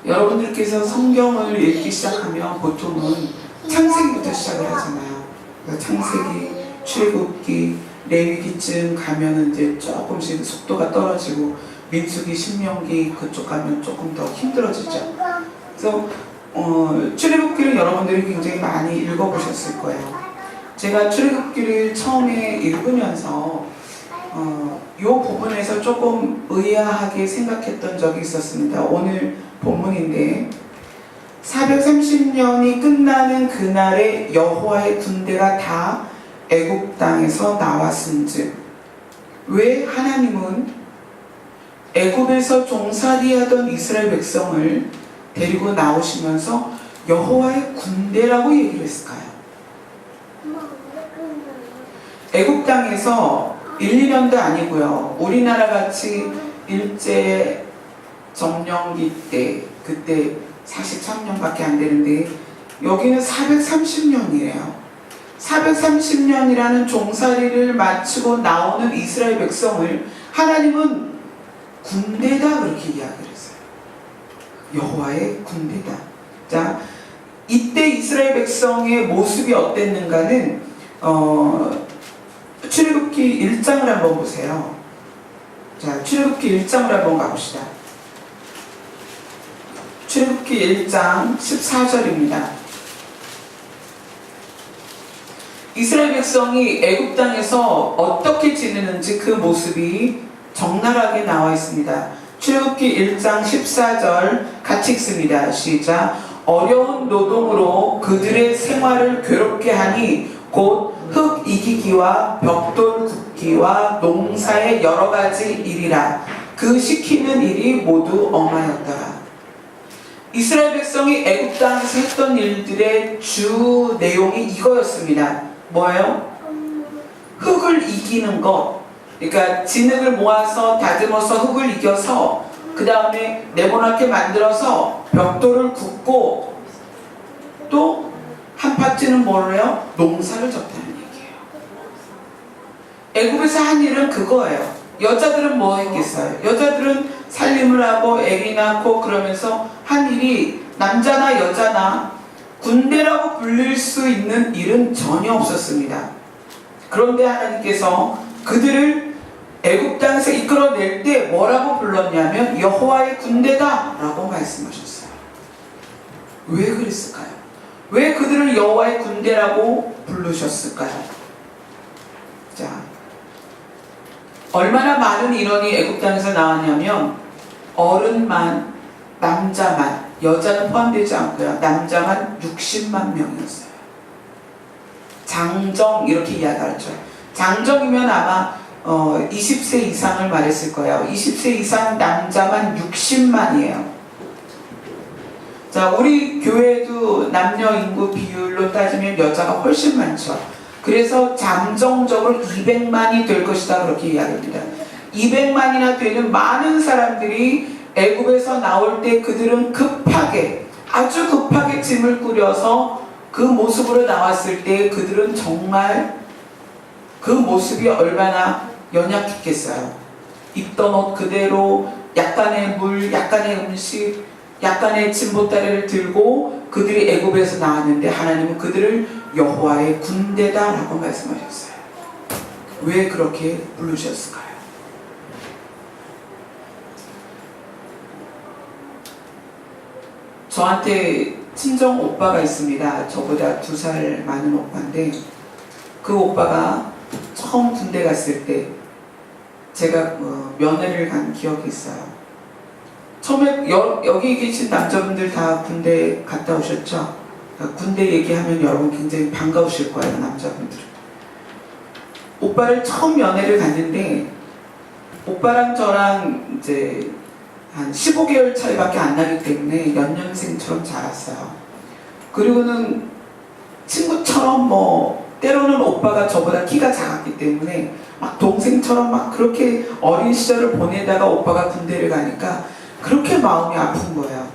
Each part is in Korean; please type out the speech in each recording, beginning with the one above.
여러분들께서 성경을 읽기 시작하면 보통은 창세기부터 시작을 하잖아요. 그러니까 창세기, 출애굽기, 레위기쯤 가면은 이제 조금씩 속도가 떨어지고 민수기, 신명기 그쪽 가면 조금 더 힘들어지죠. 그래서 출애굽기를 여러분들이 굉장히 많이 읽어보셨을 거예요. 제가 출애굽기를 처음에 읽으면서 이 부분에서 조금 의아하게 생각했던 적이 있었습니다. 오늘 본문인데 430년이 끝나는 그날에 여호와의 군대가 다 애굽 땅에서 나왔은즉, 왜 하나님은 애굽에서 종살이하던 이스라엘 백성을 데리고 나오시면서 여호와의 군대라고 얘기를 했을까요? 애굽 땅에서 1, 2년도 아니고요. 우리나라 같이 일제 점령기 때 그때 43년밖에 안 되는데 여기는 430년이에요. 430년이라는 종살이를 마치고 나오는 이스라엘 백성을 하나님은 군대다 그렇게 이야기를 했어요. 여호와의 군대다. 자, 이때 이스라엘 백성의 모습이 어땠는가는 출애굽기 1장을 한번 보세요. 자, 출애굽기 1장을 한번 가봅시다. 출애굽기 1장 14절입니다. 이스라엘 백성이 애굽 땅에서 어떻게 지내는지 그 모습이 적나라하게 나와 있습니다. 출애굽기 1장 14절 같이 읽습니다. 시작. 어려운 노동으로 그들의 생활을 괴롭게 하니 곧 흙 이기기와 벽돌 굽기와 농사의 여러 가지 일이라. 그 시키는 일이 모두 엄하였더라. 이스라엘 백성이 애굽 땅에서 했던 일들의 주 내용이 이거였습니다. 뭐예요? 흙을 이기는 것. 그러니까 진흙을 모아서 다듬어서 흙을 이겨서 그 다음에 네모나게 만들어서 벽돌을 굽고 또 한 파트는 뭐래요? 농사를 졌다는 얘기예요. 애굽에서 한 일은 그거예요. 여자들은 뭐 했겠어요? 여자들은 살림을 하고 애기 낳고 그러면서 한 일이 남자나 여자나 군대라고 불릴 수 있는 일은 전혀 없었습니다. 그런데 하나님께서 그들을 애굽 땅에서 이끌어낼 때 뭐라고 불렀냐면 여호와의 군대다 라고 말씀하셨어요. 왜 그랬을까요? 왜 그들을 여호와의 군대라고 부르셨을까요? 자, 얼마나 많은 인원이 애굽 땅에서 나왔냐면 어른만, 남자만, 여자는 포함되지 않고요. 남자만 60만 명이었어요. 장정 이렇게 이야기하죠. 장정이면 아마 20세 이상을 말했을 거예요. 20세 이상 남자만 60만이에요. 자, 우리 교회도 남녀 인구 비율로 따지면 여자가 훨씬 많죠. 그래서 잠정적으로 200만이 될 것이다 그렇게 이야기합니다. 200만이나 되는 많은 사람들이 애굽에서 나올 때 그들은 급하게, 아주 급하게 짐을 꾸려서 그 모습으로 나왔을 때 그들은 정말 그 모습이 얼마나 연약했겠어요. 입던 옷 그대로 약간의 물, 약간의 음식, 약간의 짐보따리를 들고 그들이 애굽에서 나왔는데 하나님은 그들을 여호와의 군대다라고 말씀하셨어요. 왜 그렇게 부르셨을까요? 저한테 친정 오빠가 있습니다. 저보다 2살 많은 오빠인데 그 오빠가 처음 군대 갔을 때 제가 면회를 간 기억이 있어요. 처음에 여기 계신 남자분들 다 군대 갔다 오셨죠? 군대 얘기하면 여러분 굉장히 반가우실 거예요. 남자분들은. 오빠를 처음 면회를 갔는데 오빠랑 저랑 이제 한 15개월 차이밖에 안 나기 때문에 연년생처럼 자랐어요. 그리고는 친구처럼 때로는 오빠가 저보다 키가 작았기 때문에 막 동생처럼 막 그렇게 어린 시절을 보내다가 오빠가 군대를 가니까 그렇게 마음이 아픈 거예요.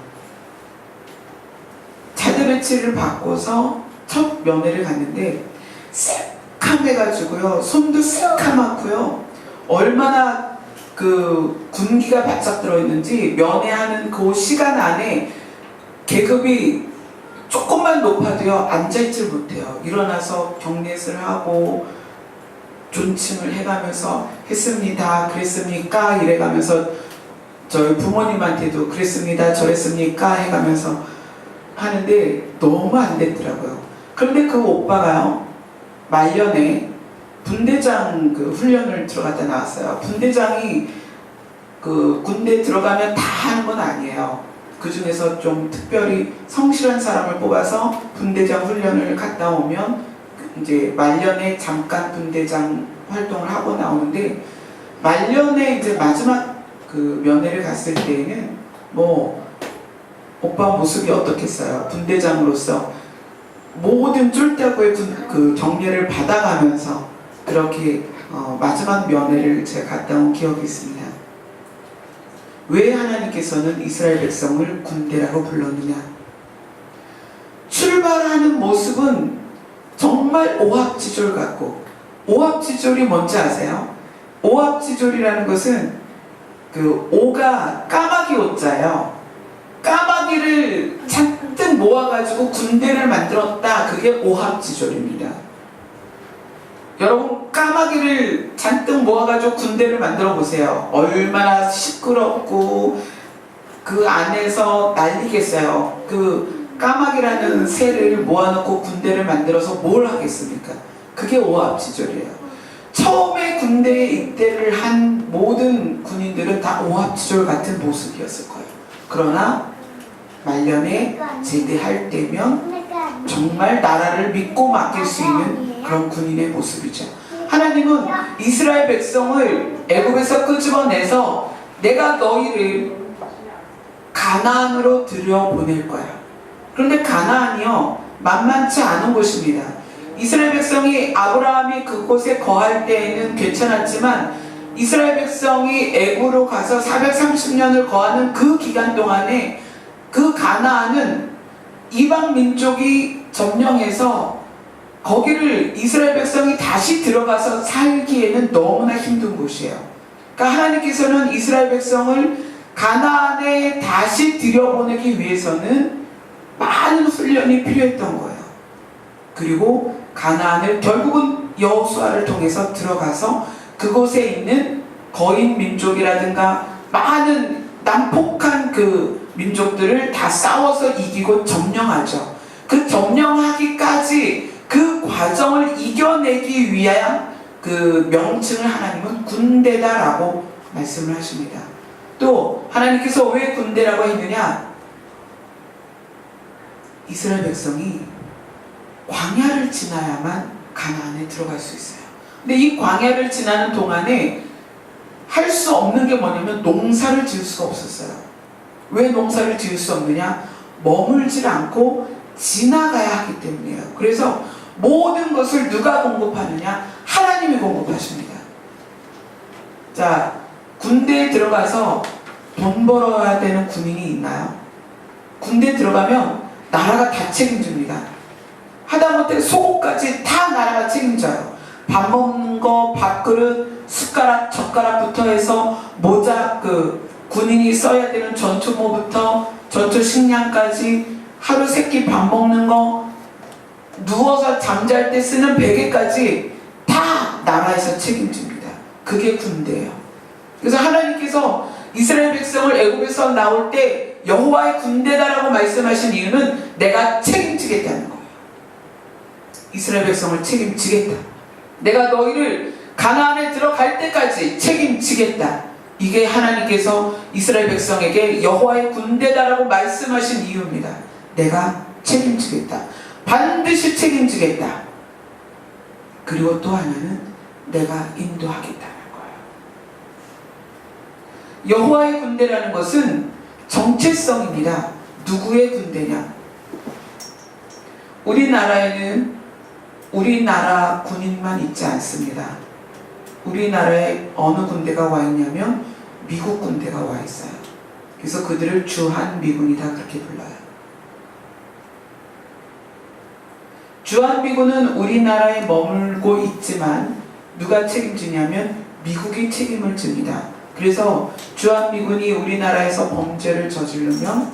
자대 배치를 받고서 첫 면회를 갔는데 새카매가지고요. 손도 새카맣고요. 얼마나 그 군기가 바짝 들어있는지 면회하는 그 시간 안에 계급이 조금만 높아도요 앉아있질 못해요. 일어나서 경례를 하고 존칭을 해가면서 했습니다, 그랬습니까 이래가면서 저희 부모님한테도 그랬습니다, 저랬습니까 해가면서 하는데 너무 안 됐더라고요. 그런데 그 오빠가요 말년에 분대장 그 훈련을 들어갔다 나왔어요. 분대장이 그 군대 들어가면 다 하는 건 아니에요. 그 중에서 좀 특별히 성실한 사람을 뽑아서 분대장 훈련을 갔다 오면 이제 말년에 잠깐 분대장 활동을 하고 나오는데, 말년에 이제 마지막 그 면회를 갔을 때에는 뭐 오빠 모습이 어떻겠어요. 분대장으로서 모든 쫄대구의 그 경례를 받아가면서 그렇게 마지막 면회를 제가 갔다 온 기억이 있습니다. 왜 하나님께서는 이스라엘 백성을 군대라고 불렀느냐? 출발하는 모습은 정말 오합지졸 같고, 오합지졸이 뭔지 아세요? 오합지졸이라는 것은 그 오가 까마귀 오자예요. 까마귀를 잔뜩 모아가지고 군대를 만들었다. 그게 오합지졸입니다. 여러분 까마귀를 잔뜩 모아가지고 군대를 만들어 보세요. 얼마나 시끄럽고 그 안에서 난리겠어요. 그 까마귀라는 새를 모아놓고 군대를 만들어서 뭘 하겠습니까? 그게 오합지졸이에요. 처음에 군대에 입대를 한 모든 군인들은 다 오합지졸 같은 모습이었을 거예요. 그러나 말년에 제대할 때면 정말 나라를 믿고 맡길 수 있는 그런 군인의 모습이죠. 하나님은 이스라엘 백성을 애굽에서 끄집어내서 내가 너희를 가나안으로 들여보낼 거야. 그런데 가나안이요 만만치 않은 곳입니다. 이스라엘 백성이 아브라함이 그곳에 거할 때에는 괜찮았지만 이스라엘 백성이 애굽으로 가서 430년을 거하는 그 기간 동안에 그 가나안은 이방 민족이 점령해서 거기를 이스라엘 백성이 다시 들어가서 살기에는 너무나 힘든 곳이에요. 그러니까 하나님께서는 이스라엘 백성을 가나안에 다시 들여보내기 위해서는 많은 훈련이 필요했던 거예요. 그리고 가나안을 결국은 여호수아를 통해서 들어가서 그곳에 있는 거인 민족이라든가 많은 난폭한 그 민족들을 다 싸워서 이기고 점령하죠. 그 점령하기까지 그 과정을 이겨내기 위한 그 명칭을 하나님은 군대다라고 말씀을 하십니다. 또 하나님께서 왜 군대라고 했느냐? 이스라엘 백성이 광야를 지나야만 가나안에 들어갈 수 있어요. 근데 이 광야를 지나는 동안에 할 수 없는 게 뭐냐면 농사를 지을 수가 없었어요. 왜 농사를 지을 수 없느냐? 머물질 않고 지나가야 하기 때문이에요. 그래서 모든 것을 누가 공급하느냐? 하나님이 공급하십니다. 자, 군대에 들어가서 돈 벌어야 되는 군인이 있나요? 군대에 들어가면 나라가 다 책임집니다. 하다못해 속옷까지 다 나라가 책임져요. 밥 먹는 거, 밥그릇, 숟가락, 젓가락부터 해서 모자, 그 군인이 써야 되는 전투모부터 전투 식량까지, 하루 세끼 밥 먹는 거, 누워서 잠잘 때 쓰는 베개까지 다 나라에서 책임집니다. 그게 군대예요. 그래서 하나님께서 이스라엘 백성을 애굽에서 나올 때 여호와의 군대다라고 말씀하신 이유는 내가 책임지겠다는 거예요. 이스라엘 백성을 책임지겠다. 내가 너희를 가나안에 들어갈 때까지 책임지겠다. 이게 하나님께서 이스라엘 백성에게 여호와의 군대다라고 말씀하신 이유입니다. 내가 책임지겠다. 반드시 책임지겠다. 그리고 또 하나는 내가 인도하겠다는 거예요. 여호와의 군대라는 것은 정체성입니다. 누구의 군대냐? 우리나라에는 우리나라 군인만 있지 않습니다. 우리나라에 어느 군대가 와 있냐면 미국 군대가 와 있어요. 그래서 그들을 주한미군이다 그렇게 불러요. 주한미군은 우리나라에 머물고 있지만 누가 책임지냐면 미국이 책임을 집니다. 그래서 주한미군이 우리나라에서 범죄를 저지르면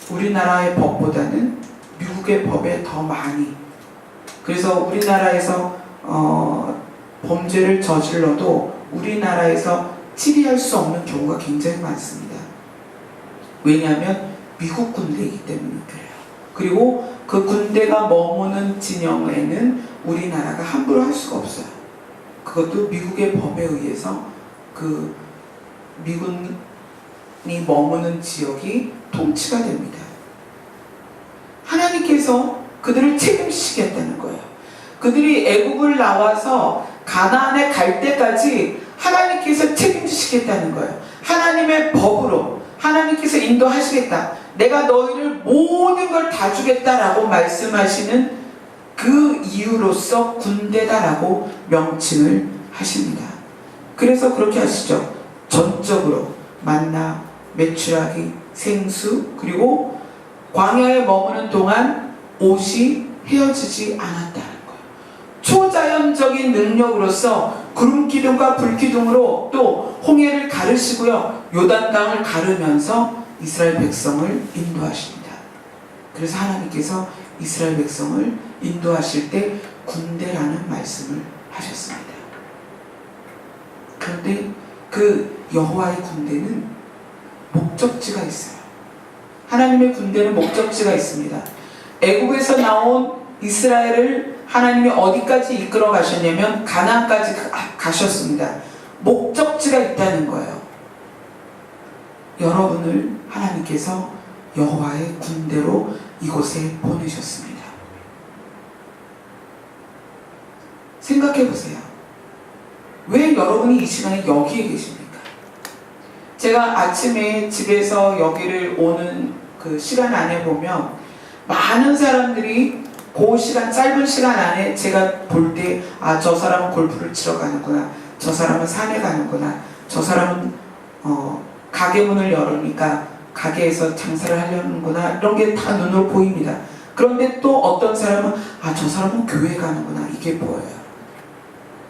우리나라의 법보다는 미국의 법에 더 많이, 그래서 우리나라에서 범죄를 저질러도 우리나라에서 치리할 수 없는 경우가 굉장히 많습니다. 왜냐하면 미국 군대이기 때문에 그래요. 그리고 그 군대가 머무는 진영에는 우리나라가 함부로 할 수가 없어요. 그것도 미국의 법에 의해서 그 미군이 머무는 지역이 통치가 됩니다. 하나님께서 그들을 책임지시겠다는 거예요. 그들이 애국을 나와서 가나안에 갈 때까지 하나님께서 책임지시겠다는 거예요. 하나님의 법으로 하나님께서 인도하시겠다. 내가 너희를 모든 걸 다 주겠다라고 말씀하시는 그 이유로서 군대다라고 명칭을 하십니다. 그래서 그렇게 하시죠. 전적으로 만나, 메추라기, 생수, 그리고 광야에 머무는 동안 옷이 헤어지지 않았다는 거예요. 초자연적인 능력으로서 구름기둥과 불기둥으로 또 홍해를 가르시고요. 요단강을 가르면서 이스라엘 백성을 인도하십니다. 그래서 하나님께서 이스라엘 백성을 인도하실 때 군대라는 말씀을 하셨습니다. 그런데 그 여호와의 군대는 목적지가 있어요. 하나님의 군대는 목적지가 있습니다. 애국에서 나온 이스라엘을 하나님이 어디까지 이끌어 가셨냐면 가나안까지 가셨습니다. 목적지가 있다는 거예요. 여러분을 하나님께서 여호와의 군대로 이곳에 보내셨습니다. 생각해 보세요. 왜 여러분이 이 시간에 여기에 계십니까? 제가 아침에 집에서 여기를 오는 그 시간 안에 보면 많은 사람들이 그 시간, 짧은 시간 안에 제가 볼 때, 아, 저 사람은 골프를 치러 가는구나, 저 사람은 산에 가는구나, 저 사람은 가게 문을 열으니까 가게에서 장사를 하려는구나, 이런 게 다 눈으로 보입니다. 그런데 또 어떤 사람은, 아, 저 사람은 교회 가는구나, 이게 보여요.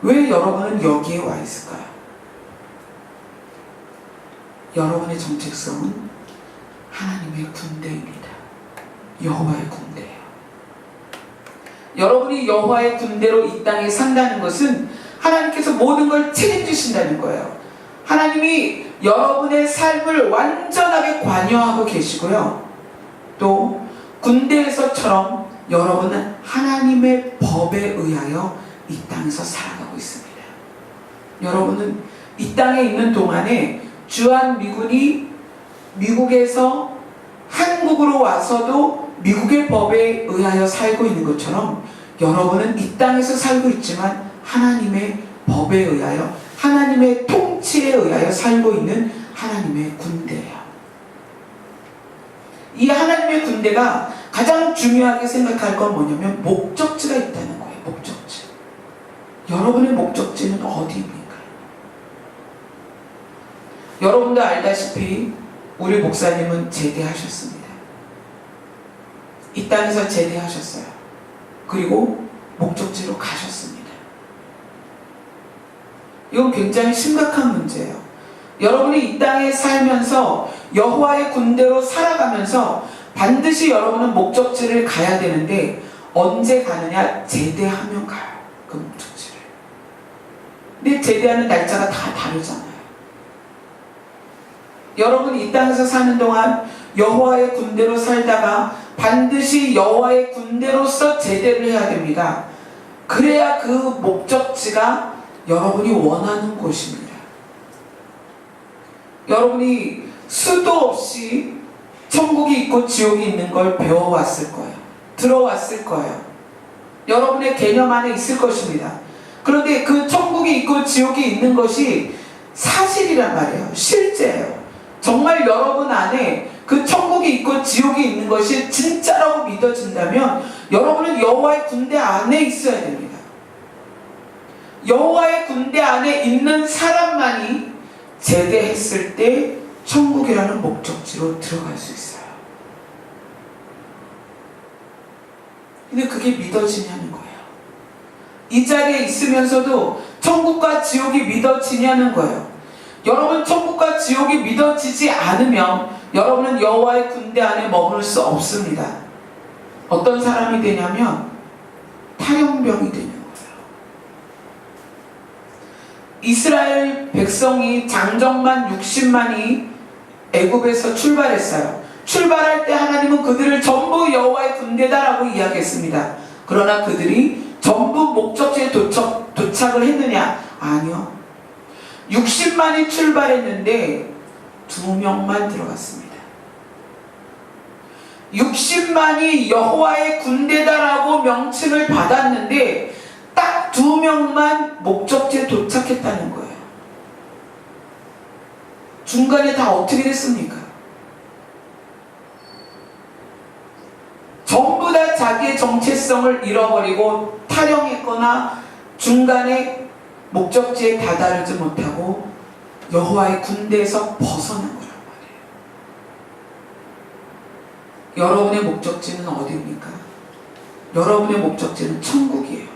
왜 여러분은 여기에 와 있을까요? 여러분의 정체성은 하나님의 군대입니다. 여호와의 군대예요. 여러분이 여호와의 군대로 이 땅에 산다는 것은 하나님께서 모든 걸 책임지신다는 거예요. 하나님이 여러분의 삶을 완전하게 관여하고 계시고요. 또 군대에서처럼 여러분은 하나님의 법에 의하여 이 땅에서 살아가고 있습니다. 여러분은 이 땅에 있는 동안에 주한미군이 미국에서 한국으로 와서도 미국의 법에 의하여 살고 있는 것처럼 여러분은 이 땅에서 살고 있지만 하나님의 법에 의하여, 하나님의 통치에 의하여 살고 있는 하나님의 군대예요. 이 하나님의 군대가 가장 중요하게 생각할 건 뭐냐면 목적지가 있다는 거예요. 목적지. 여러분의 목적지는 어디입니까? 여러분도 알다시피 우리 목사님은 제대하셨습니다. 이 땅에서 제대하셨어요. 그리고 목적지로 가셨습니다. 이건 굉장히 심각한 문제예요. 여러분이 이 땅에 살면서 여호와의 군대로 살아가면서 반드시 여러분은 목적지를 가야 되는데 언제 가느냐? 제대하면 가요. 그 목적지를. 근데 제대하는 날짜가 다 다르잖아요. 여러분이 이 땅에서 사는 동안 여호와의 군대로 살다가 반드시 여호와의 군대로서 제대를 해야 됩니다. 그래야 그 목적지가 여러분이 원하는 곳입니다. 여러분이 수도 없이 천국이 있고 지옥이 있는 걸 배워왔을 거예요. 들어왔을 거예요. 여러분의 개념 안에 있을 것입니다. 그런데 그 천국이 있고 지옥이 있는 것이 사실이란 말이에요. 실제예요. 정말 여러분 안에 그 천국이 있고 지옥이 있는 것이 진짜라고 믿어진다면 여러분은 여호와의 군대 안에 있어야 됩니다. 여호와의 군대 안에 있는 사람만이 제대했을 때 천국이라는 목적지로 들어갈 수 있어요. 근데 그게 믿어지냐는 거예요. 이 자리에 있으면서도 천국과 지옥이 믿어지냐는 거예요. 여러분, 천국과 지옥이 믿어지지 않으면 여러분은 여호와의 군대 안에 머물 수 없습니다. 어떤 사람이 되냐면 탈영병이 되는 거예요. 이스라엘 백성이 장정만 60만이 애굽에서 출발했어요. 출발할 때 하나님은 그들을 전부 여호와의 군대다라고 이야기했습니다. 그러나 그들이 전부 목적지에 도착을 했느냐? 아니요. 60만이 출발했는데 2명만 들어갔습니다. 60만이 여호와의 군대다라고 명칭을 받았는데 딱 2명만 목적지에 도착했다는 거예요. 중간에 다 어떻게 됐습니까? 전부 다 자기의 정체성을 잃어버리고 탈영했거나 중간에 목적지에 다다르지 못하고 여호와의 군대에서 벗어난 거란 말이에요. 여러분의 목적지는 어디입니까? 여러분의 목적지는 천국이에요.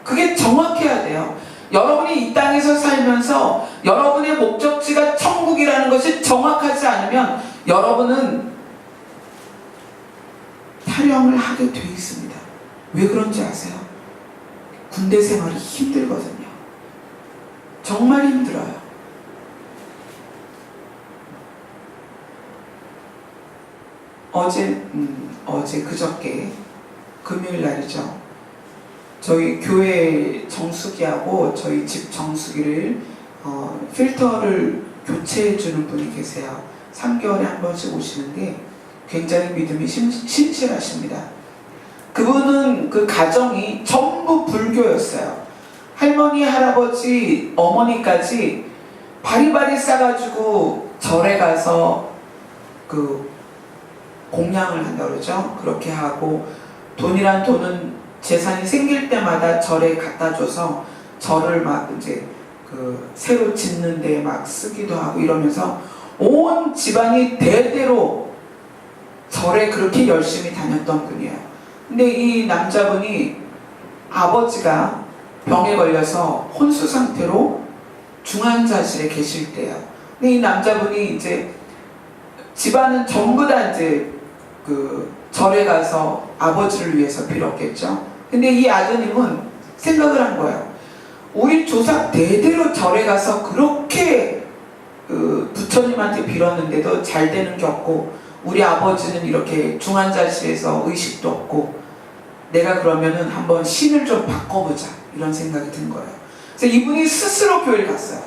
그게 정확해야 돼요. 여러분이 이 땅에서 살면서 여러분의 목적지가 천국이라는 것이 정확하지 않으면 여러분은 탈영을 하게 돼 있습니다. 왜 그런지 아세요? 군대 생활이 힘들거든요. 정말 힘들어요. 그저께 금요일 날이죠. 저희 교회 정수기하고 저희 집 정수기를 필터를 교체해 주는 분이 계세요. 3개월에 한 번씩 오시는데 굉장히 믿음이 신실하십니다. 그분은 그 가정이 전부 불교였어요. 할머니, 할아버지, 어머니까지 바리바리 싸가지고 절에 가서 그 공양을 한다 그러죠. 그렇게 하고 돈이란 돈은 재산이 생길 때마다 절에 갖다 줘서 절을 막 이제 그 새로 짓는 데 막 쓰기도 하고 이러면서 온 집안이 대대로 절에 그렇게 열심히 다녔던 분이에요. 근데 이 남자분이 아버지가 병에 걸려서 혼수 상태로 중환자실에 계실 때예요. 근데 이 남자분이 이제 집안은 전부 다 이제 그 절에 가서 아버지를 위해서 빌었겠죠. 근데 이 아드님은 생각을 한 거예요. 우리 조상 대대로 절에 가서 그렇게 부처님한테 빌었는데도 잘 되는 게 없고 우리 아버지는 이렇게 중환자실에서 의식도 없고 내가 그러면은 한번 신을 좀 바꿔보자 이런 생각이 든 거예요. 그래서 이분이 스스로 교회를 갔어요.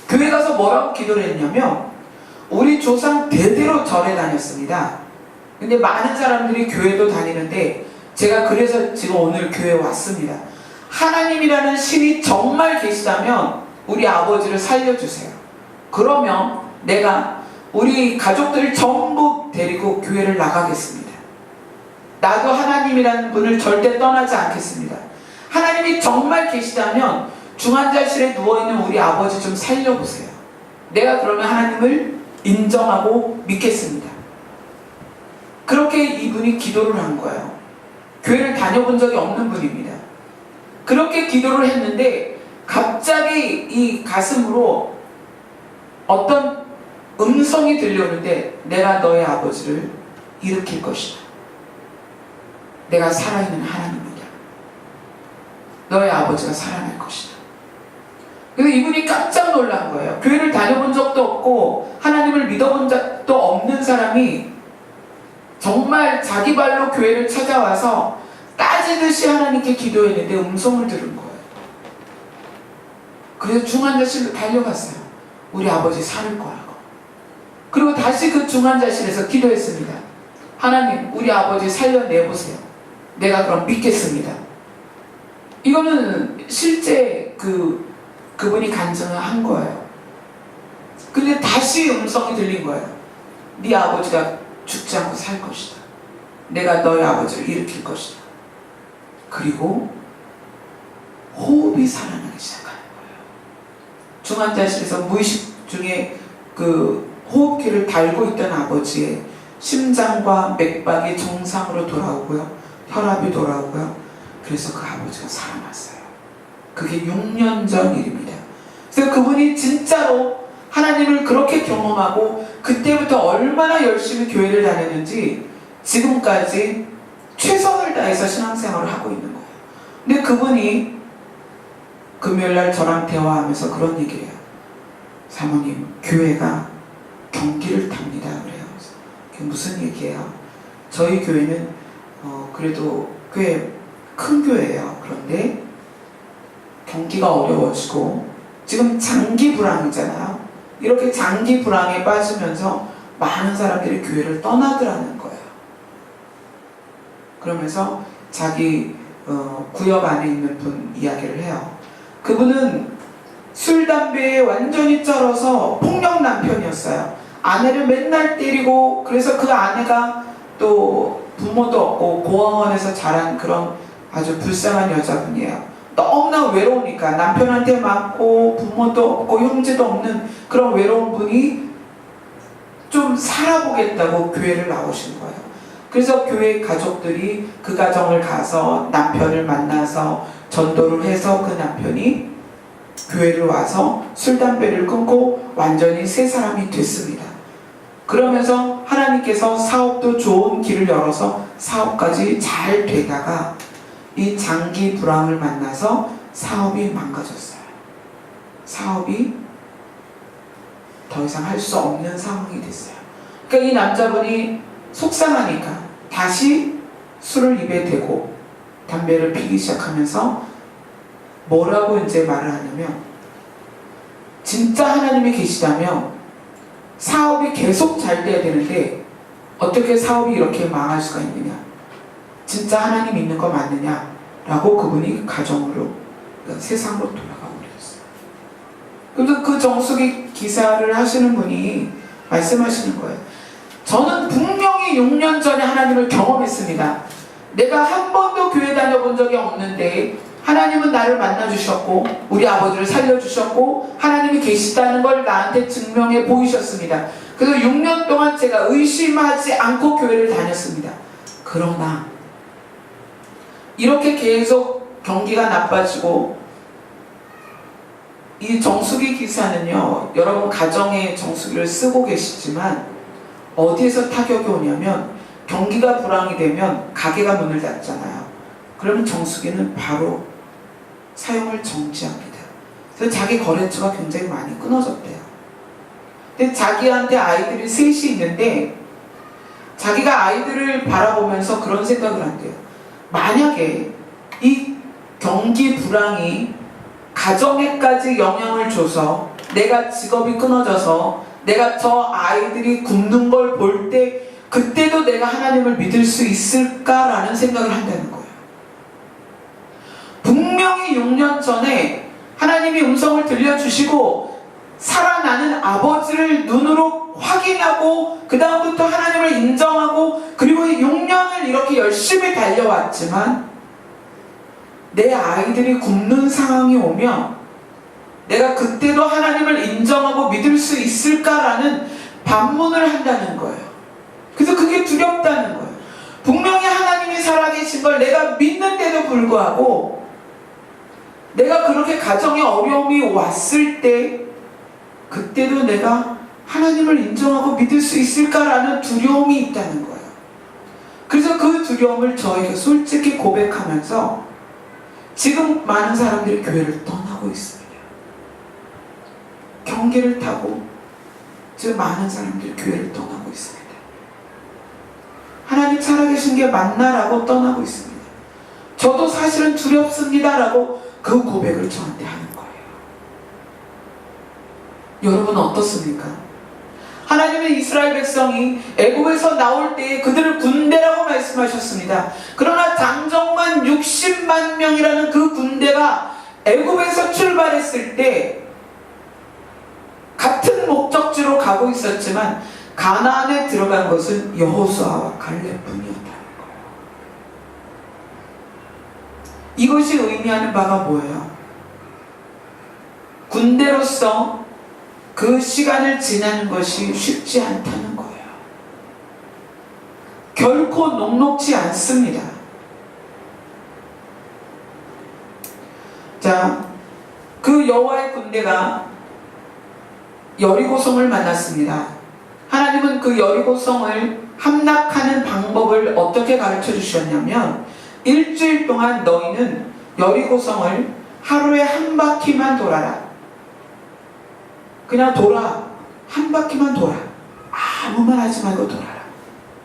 교회 가서 뭐라고 기도를 했냐면 우리 조상 대대로 절에 다녔습니다. 근데 많은 사람들이 교회도 다니는데 제가 그래서 지금 오늘 교회에 왔습니다. 하나님이라는 신이 정말 계시다면 우리 아버지를 살려주세요. 그러면 내가 우리 가족들을 전부 데리고 교회를 나가겠습니다. 나도 하나님이라는 분을 절대 떠나지 않겠습니다. 하나님이 정말 계시다면 중환자실에 누워있는 우리 아버지 좀 살려보세요. 내가 그러면 하나님을 인정하고 믿겠습니다. 그렇게 이분이 기도를 한 거예요. 교회를 다녀본 적이 없는 분입니다. 그렇게 기도를 했는데 갑자기 이 가슴으로 어떤 음성이 들려오는데 내가 너의 아버지를 일으킬 것이다. 내가 살아있는 하나님이다. 너의 아버지가 살아날 것이다. 그래서 이분이 깜짝 놀란 거예요. 교회를 다녀본 적도 없고 하나님을 믿어본 적도 없는 사람이 정말 자기 발로 교회를 찾아와서 따지듯이 하나님께 기도했는데 음성을 들은 거예요. 그래서 중환자실로 달려갔어요. 우리 아버지 살을 거라고. 그리고 다시 그 중환자실에서 기도했습니다. 하나님, 우리 아버지 살려내보세요. 내가 그럼 믿겠습니다. 이거는 실제 그분이 간증을 한 거예요. 근데 다시 음성이 들린 거예요. 네 아버지가 죽지 않고 살 것이다. 내가 너의 아버지를 일으킬 것이다. 그리고 호흡이 살아나기 시작하는 거예요. 중환자실에서 무의식 중에 그 호흡기를 달고 있던 아버지의 심장과 맥박이 정상으로 돌아오고요. 혈압이 돌아오고요. 그래서 그 아버지가 살아났어요. 그게 6년 전 일입니다. 그래서 그분이 진짜로 하나님을 그렇게 경험하고 그때부터 얼마나 열심히 교회를 다녔는지 지금까지 최선을 다해서 신앙생활을 하고 있는 거예요. 근데 그분이 금요일날 저랑 대화하면서 그런 얘기를 해요. 사모님, 교회가 경기를 탑니다. 그래요. 그게 무슨 얘기예요? 저희 교회는 그래도 꽤 큰 교회예요. 그런데 경기가 어려워지고 지금 장기 불황이잖아요. 이렇게 장기 불황에 빠지면서 많은 사람들이 교회를 떠나더라는 거예요. 그러면서 자기 구역 안에 있는 분 이야기를 해요. 그분은 술, 담배에 완전히 쩔어서 폭력 남편이었어요. 아내를 맨날 때리고, 그래서 그 아내가 또 부모도 없고 고아원에서 자란 그런 아주 불쌍한 여자분이에요. 너무나 외로우니까 남편한테 맞고 부모도 없고 형제도 없는 그런 외로운 분이 좀 살아보겠다고 교회를 나오신 거예요. 그래서 교회 가족들이 그 가정을 가서 남편을 만나서 전도를 해서 그 남편이 교회를 와서 술, 담배를 끊고 완전히 새 사람이 됐습니다. 그러면서 하나님께서 사업도 좋은 길을 열어서 사업까지 잘 되다가 이 장기 불황을 만나서 사업이 망가졌어요. 사업이 더 이상 할 수 없는 상황이 됐어요. 그러니까 이 남자분이 속상하니까 다시 술을 입에 대고 담배를 피기 시작하면서 뭐라고 이제 말을 하냐면, 진짜 하나님이 계시다면 사업이 계속 잘 돼야 되는데 어떻게 사업이 이렇게 망할 수가 있느냐, 진짜 하나님 믿는 거 맞느냐 라고 그분이 가정으로, 세상으로 돌아가 버렸어요. 그래서 그 정수기 기사를 하시는 분이 말씀하시는 거예요. 저는 분명히 6년 전에 하나님을 경험했습니다. 내가 한 번도 교회 다녀본 적이 없는데 하나님은 나를 만나주셨고 우리 아버지를 살려주셨고 하나님이 계시다는 걸 나한테 증명해 보이셨습니다. 그래서 6년 동안 제가 의심하지 않고 교회를 다녔습니다. 그러나 이렇게 계속 경기가 나빠지고, 이 정수기 기사는요, 여러분 가정에 정수기를 쓰고 계시지만 어디에서 타격이 오냐면, 경기가 불황이 되면 가게가 문을 닫잖아요. 그러면 정수기는 바로 사용을 정지합니다. 그래서 자기 거래처가 굉장히 많이 끊어졌대요. 근데 자기한테 아이들이 셋이 있는데 자기가 아이들을 바라보면서 그런 생각을 한대요. 만약에 이 경기 불황이 가정에까지 영향을 줘서 내가 직업이 끊어져서 내가 저 아이들이 굶는 걸 볼 때 그때도 내가 하나님을 믿을 수 있을까라는 생각을 한다는 거예요. 분명히 6년 전에 하나님이 음성을 들려주시고 살아나는 아버지를 눈으로 확인하고 그 다음부터 하나님을 인정하고 그리고 6년을 이렇게 열심히 달려왔지만 내 아이들이 굶는 상황이 오면 내가 그때도 하나님을 인정하고 믿을 수 있을까라는 반문을 한다는 거예요. 그래서 그게 두렵다는 거예요. 분명히 하나님이 살아계신 걸 내가 믿는데도 불구하고 내가 그렇게 가정에 어려움이 왔을 때 그때도 내가 하나님을 인정하고 믿을 수 있을까라는 두려움이 있다는 거예요. 그래서 그 두려움을 저에게 솔직히 고백하면서 지금 많은 사람들이 교회를 떠나고 있습니다. 경계를 타고 지금 많은 사람들이 교회를 떠나고 있습니다. 하나님 살아계신 게 맞나라고 떠나고 있습니다. 저도 사실은 두렵습니다라고 그 고백을 저한테 하는 거예요. 여러분은 어떻습니까? 하나님은 이스라엘 백성이 애굽에서 나올 때에 그들을 군대라고 말씀하셨습니다. 그러나 장정만 60만 명이라는 그 군대가 애굽에서 출발했을 때 같은 목적지로 가고 있었지만 가나안에 들어간 것은 여호수아와 갈렙뿐이었다는 거예요. 이것이 의미하는 바가 뭐예요? 군대로서 그 시간을 지나는 것이 쉽지 않다는 거예요. 결코 녹록지 않습니다. 자, 그 여호와의 군대가 여리고성을 만났습니다. 하나님은 그 여리고성을 함락하는 방법을 어떻게 가르쳐 주셨냐면, 일주일 동안 너희는 여리고성을 하루에 한 바퀴만 돌아라. 그냥 돌아. 한 바퀴만 돌아. 아무 말 하지 말고 돌아라.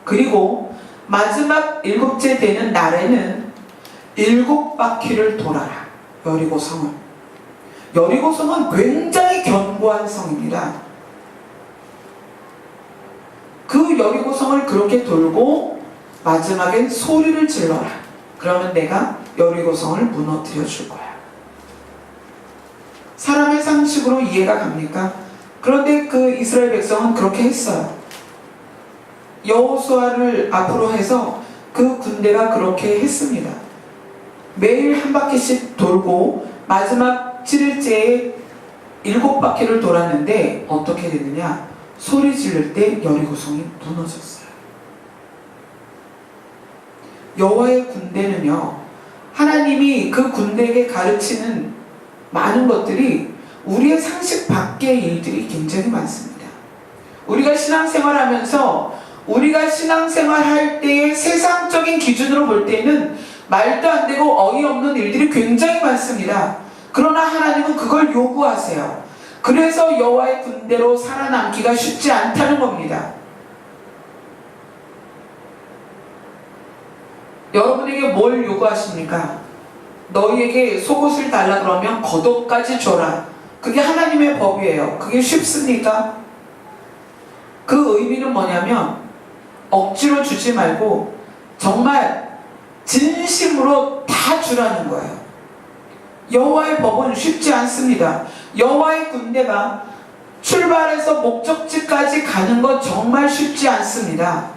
그리고 마지막 7째 되는 날에는 7바퀴를 돌아라. 여리고성을. 여리고성은 굉장히 견고한 성입니다. 그 여리고성을 그렇게 돌고 마지막엔 소리를 질러라. 그러면 내가 여리고성을 무너뜨려 줄 거야. 사람의 상식으로 이해가 갑니까? 그런데 그 이스라엘 백성은 그렇게 했어요. 여호수아를 앞으로 해서 그 군대가 그렇게 했습니다. 매일 한 바퀴씩 돌고 마지막 7일째에 7바퀴를 돌았는데 어떻게 됐느냐? 소리 지를 때 여리고성이 무너졌어요. 여호와의 군대는요, 하나님이 그 군대에게 가르치는 많은 것들이 우리의 상식 밖의 일들이 굉장히 많습니다. 우리가 신앙생활하면서 우리가 신앙생활할 때의 세상적인 기준으로 볼 때는 말도 안 되고 어이없는 일들이 굉장히 많습니다. 그러나 하나님은 그걸 요구하세요. 그래서 여호와의 군대로 살아남기가 쉽지 않다는 겁니다. 여러분에게 뭘 요구하십니까? 너희에게 속옷을 달라 그러면 겉옷까지 줘라. 그게 하나님의 법이에요. 그게 쉽습니까? 그 의미는 뭐냐면 억지로 주지 말고 정말 진심으로 다 주라는 거예요. 여호와의 법은 쉽지 않습니다. 여호와의 군대가 출발해서 목적지까지 가는 것 정말 쉽지 않습니다.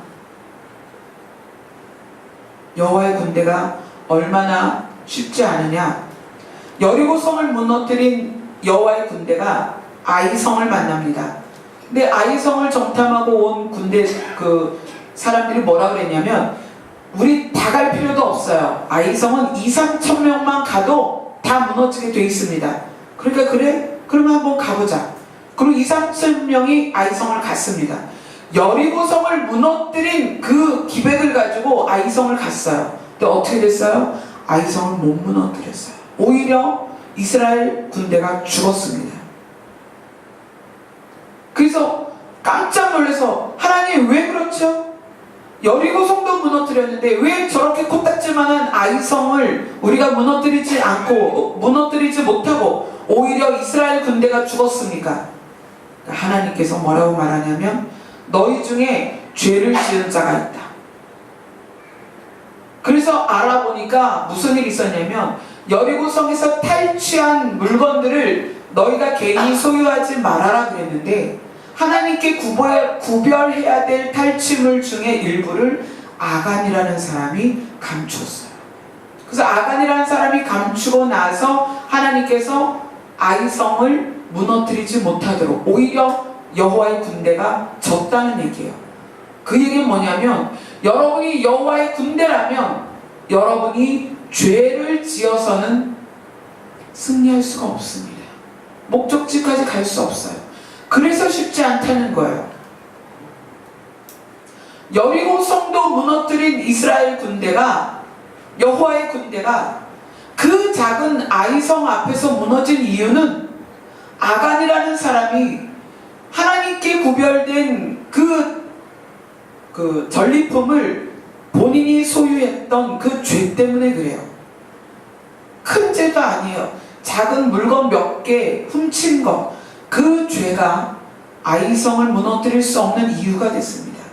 여호와의 군대가 얼마나 쉽지 않으냐? 여리고성을 무너뜨린 여호와의 군대가 아이성을 만납니다. 근데 아이성을 정탐하고 온 군대 그 사람들이 뭐라 그랬냐면, 우리 다 갈 필요도 없어요. 아이성은 2-3천 명만 가도 다 무너지게 돼 있습니다. 그러니까 그래? 그러면 한번 가보자. 그리고 2-3천 명이 아이성을 갔습니다. 여리고성을 무너뜨린 그 기백을 가지고 아이성을 갔어요. 근데 어떻게 됐어요? 아이성을 못 무너뜨렸어요. 오히려 이스라엘 군대가 죽었습니다. 그래서 깜짝 놀라서 하나님 왜 그렇죠? 여리고성도 무너뜨렸는데 왜 저렇게 코딱지만한 아이성을 우리가 무너뜨리지 못하고 오히려 이스라엘 군대가 죽었습니까? 하나님께서 뭐라고 말하냐면, 너희 중에 죄를 지은 자가 있다. 그래서 알아보니까 무슨 일이 있었냐면, 여리고성에서 탈취한 물건들을 너희가 개인이 소유하지 말아라 그랬는데, 하나님께 구별해야 될 탈취물 중에 일부를 아간이라는 사람이 감추었어요. 그래서 아간이라는 사람이 감추고 나서 하나님께서 아이성을 무너뜨리지 못하도록 오히려 여호와의 군대가 졌다는 얘기예요. 그 얘기는 뭐냐면, 여러분이 여호와의 군대라면 여러분이 죄를 지어서는 승리할 수가 없습니다. 목적지까지 갈 수 없어요. 그래서 쉽지 않다는 거예요. 여리고성도 무너뜨린 이스라엘 군대가, 여호와의 군대가 그 작은 아이성 앞에서 무너진 이유는 아간이라는 사람이 하나님께 구별된 그 전리품을 본인이 소유했던 그 죄 때문에 그래요. 큰 죄도 아니에요. 작은 물건 몇 개 훔친 것, 그 죄가 아이성을 무너뜨릴 수 없는 이유가 됐습니다.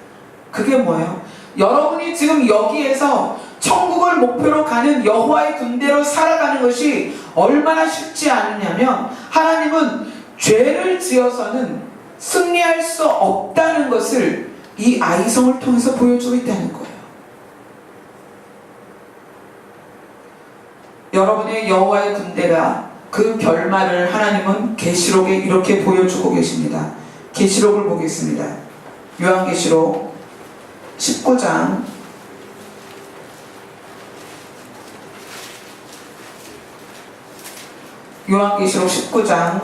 그게 뭐예요? 여러분이 지금 여기에서 천국을 목표로 가는 여호와의 군대로 살아가는 것이 얼마나 쉽지 않으냐면, 하나님은 죄를 지어서는 승리할 수 없다는 것을 이 아이성을 통해서 보여주고 있다는 거예요. 여러분의 여호와의 군대가 그 결말을 하나님은 계시록에 이렇게 보여주고 계십니다. 계시록을 보겠습니다. 요한계시록 19장 19장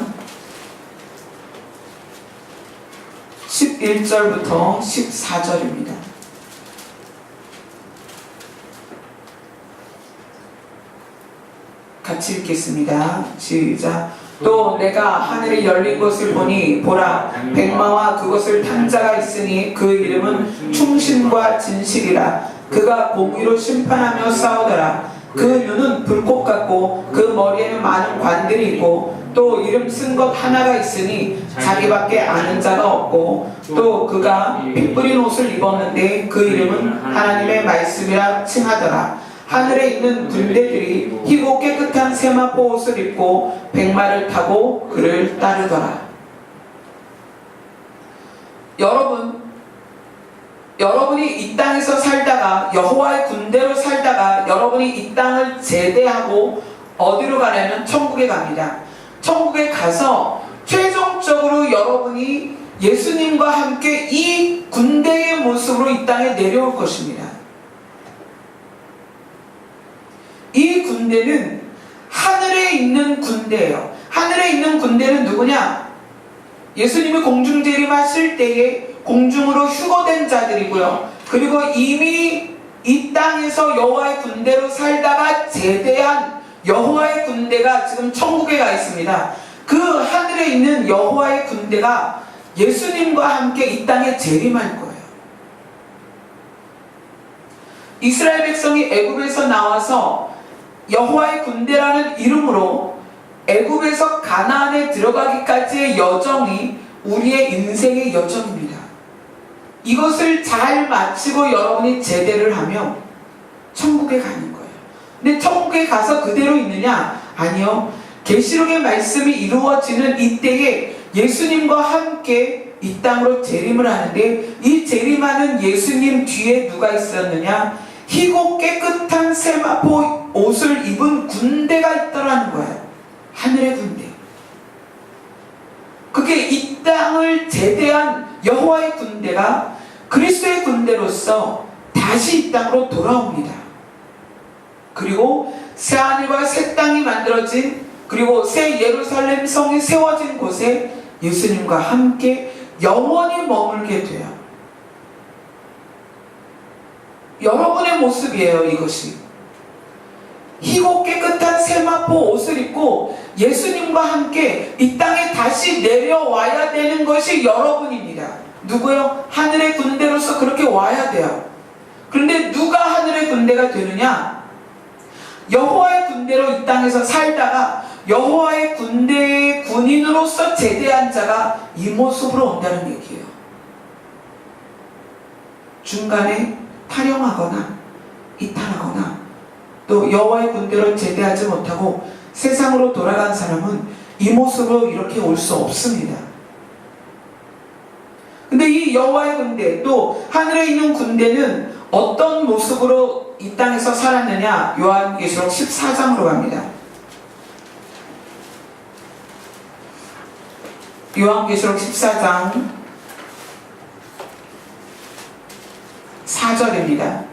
11절부터 14절입니다. 같이 읽겠습니다. 시작. 또 내가 하늘이 열린 것을 보니 보라 백마와 그것을 탄 자가 있으니 그 이름은 충신과 진실이라. 그가 공의로 심판하며 싸우더라. 그 눈은 불꽃 같고 그 머리에는 많은 관들이 있고 또 이름 쓴 것 하나가 있으니 자기밖에 아는 자가 없고 또 그가 피 뿌린 옷을 입었는데 그 이름은 하나님의 말씀이라 칭하더라. 하늘에 있는 군대들이 희고 깨끗한 세마포 옷을 입고 백마를 타고 그를 따르더라. 여러분이 이 땅에서 살다가 여호와의 군대로 살다가 여러분이 이 땅을 제대하고 어디로 가냐면 천국에 갑니다. 천국에 가서 최종적으로 여러분이 예수님과 함께 이 군대의 모습으로 이 땅에 내려올 것입니다. 이 군대는 하늘에 있는 군대예요. 하늘에 있는 군대는 누구냐? 예수님이 공중재림하실 때에 공중으로 휴거된 자들이고요. 그리고 이미 이 땅에서 여호와의 군대로 살다가 제대한 여호와의 군대가 지금 천국에 가 있습니다. 그 하늘에 있는 여호와의 군대가 예수님과 함께 이 땅에 재림할 거예요. 이스라엘 백성이 애굽에서 나와서 여호와의 군대라는 이름으로 애굽에서 가나안에 들어가기까지의 여정이 우리의 인생의 여정입니다. 이것을 잘 마치고 여러분이 제대를 하면 천국에 가는 거예요. 근데 천국에 가서 그대로 있느냐? 아니요. 계시록의 말씀이 이루어지는 이때에 예수님과 함께 이 땅으로 재림을 하는데 이 재림하는 예수님 뒤에 누가 있었느냐? 희고 깨끗한 세마포 옷을 입은 군대가 있더라는 거예요. 하늘의 군대. 그게 이 땅을 제대한 여호와의 군대가 그리스도의 군대로서 다시 이 땅으로 돌아옵니다. 그리고 새하늘과 새 땅이 만들어진 그리고 새 예루살렘 성이 세워진 곳에 예수님과 함께 영원히 머물게 돼요. 여러분의 모습이에요. 이것이 희고 깨끗한 세마포 옷을 입고 예수님과 함께 이 땅에 다시 내려와야 되는 것이 여러분입니다. 누구요? 하늘의 군대로서 그렇게 와야 돼요. 그런데 누가 하늘의 군대가 되느냐? 여호와의 군대로 이 땅에서 살다가 여호와의 군대의 군인으로서 제대한 자가 이 모습으로 온다는 얘기예요. 중간에 탈영하거나 이탈하거나 또 여호와의 군대로 제대하지 못하고 세상으로 돌아간 사람은 이 모습으로 이렇게 올 수 없습니다. 근데 이 여호와의 군대 또 하늘에 있는 군대는 어떤 모습으로 이 땅에서 살았느냐? 요한계시록 14장으로 갑니다. 요한계시록 14장 4절입니다.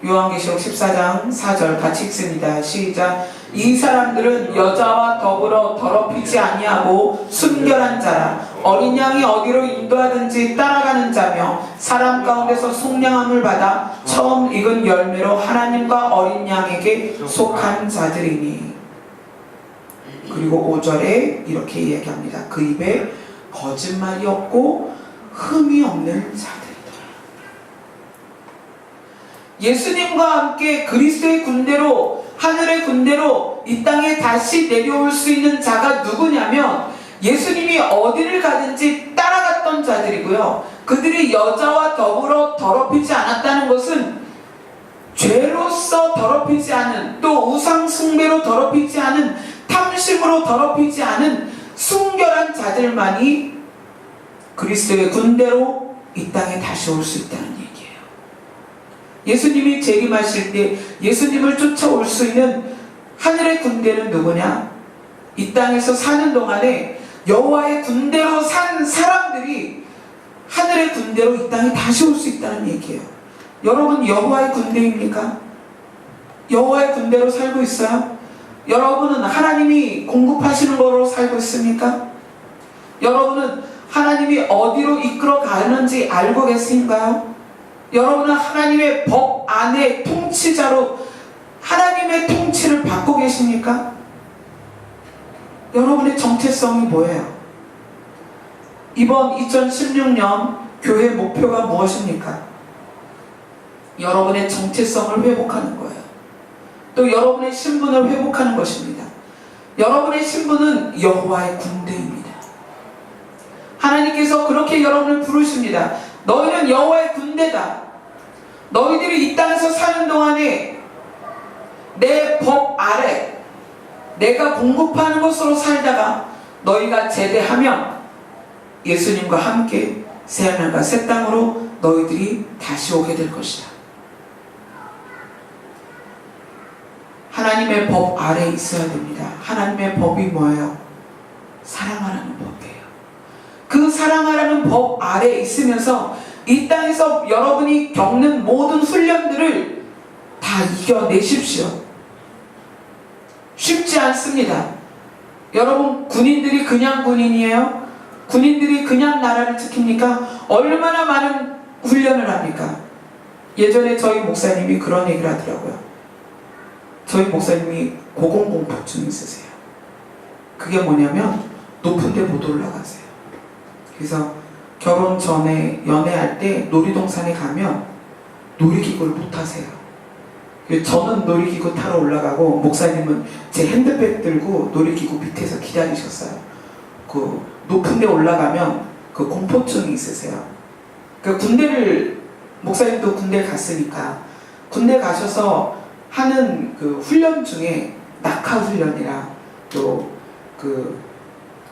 요한계시록 14장 4절 같이 읽습니다. 시작. 이 사람들은 여자와 더불어 더럽히지 아니하고 순결한 자라. 어린 양이 어디로 인도하든지 따라가는 자며 사람 가운데서 속량함을 받아 처음 익은 열매로 하나님과 어린 양에게 속한 자들이니. 그리고 5절에 이렇게 이야기합니다. 그 입에 거짓말이 없고 흠이 없는 자들이더라. 예수님과 함께 그리스도의 군대로 하늘의 군대로 이 땅에 다시 내려올 수 있는 자가 누구냐면 예수님이 어디를 가든지 따라갔던 자들이고요. 그들이 여자와 더불어 더럽히지 않았다는 것은 죄로서 더럽히지 않은 또 우상 숭배로 더럽히지 않은 탐심으로 더럽히지 않은 순결한 자들만이 그리스도의 군대로 이 땅에 다시 올 수 있다는 얘기예요. 예수님이 재림하실 때 예수님을 쫓아올 수 있는 하늘의 군대는 누구냐? 이 땅에서 사는 동안에 여호와의 군대로 산 사람들이 하늘의 군대로 이 땅에 다시 올 수 있다는 얘기예요. 여러분 여호와의 군대입니까? 여호와의 군대로 살고 있어요? 여러분은 하나님이 공급하시는 거로 살고 있습니까? 여러분은 하나님이 어디로 이끌어 가는지 알고 계신가요? 여러분은 하나님의 법 안에 통치자로 하나님의 통치를 받고 계십니까? 여러분의 정체성이 뭐예요? 이번 2016년 교회 목표가 무엇입니까? 여러분의 정체성을 회복하는 거예요. 또 여러분의 신분을 회복하는 것입니다. 여러분의 신분은 여호와의 군대입니다. 하나님께서 그렇게 여러분을 부르십니다. 너희는 여호와의 군대다. 너희들이 이 땅에서 사는 동안에 내 법 아래 내가 공급하는 것으로 살다가 너희가 제대하면 예수님과 함께 새하늘과 새 땅으로 너희들이 다시 오게 될 것이다. 하나님의 법 아래 있어야 됩니다. 하나님의 법이 뭐예요? 사랑하라는 법이에요. 그 사랑하라는 법 아래 있으면서 이 땅에서 여러분이 겪는 모든 훈련들을 다 이겨내십시오. 쉽지 않습니다. 여러분, 군인들이 그냥 군인이에요? 군인들이 그냥 나라를 지킵니까? 얼마나 많은 훈련을 합니까? 예전에 저희 목사님이 그런 얘기를 하더라고요. 저희 목사님이 고공공포증이 있으세요. 그게 뭐냐면 높은 데 못 올라가세요. 그래서 결혼 전에 연애할 때 놀이동산에 가면 놀이기구를 못 타세요. 저는 놀이기구 타러 올라가고 목사님은 제 핸드백 들고 놀이기구 밑에서 기다리셨어요. 그 높은 데 올라가면 그 공포증이 있으세요. 그 군대를, 목사님도 군대 갔으니까 군대 가셔서 하는 그 훈련 중에 낙하 훈련이랑 또 그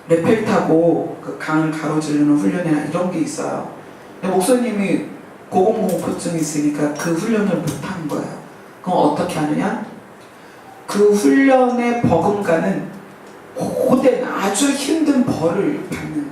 레펠 타고 그 강을 가로지르는 훈련이나 이런 게 있어요. 근데 목사님이 고공공포증이 있으니까 그 훈련을 못한 거예요. 그럼 어떻게 하느냐? 그 훈련의 버금가는 고된 아주 힘든 벌을 받는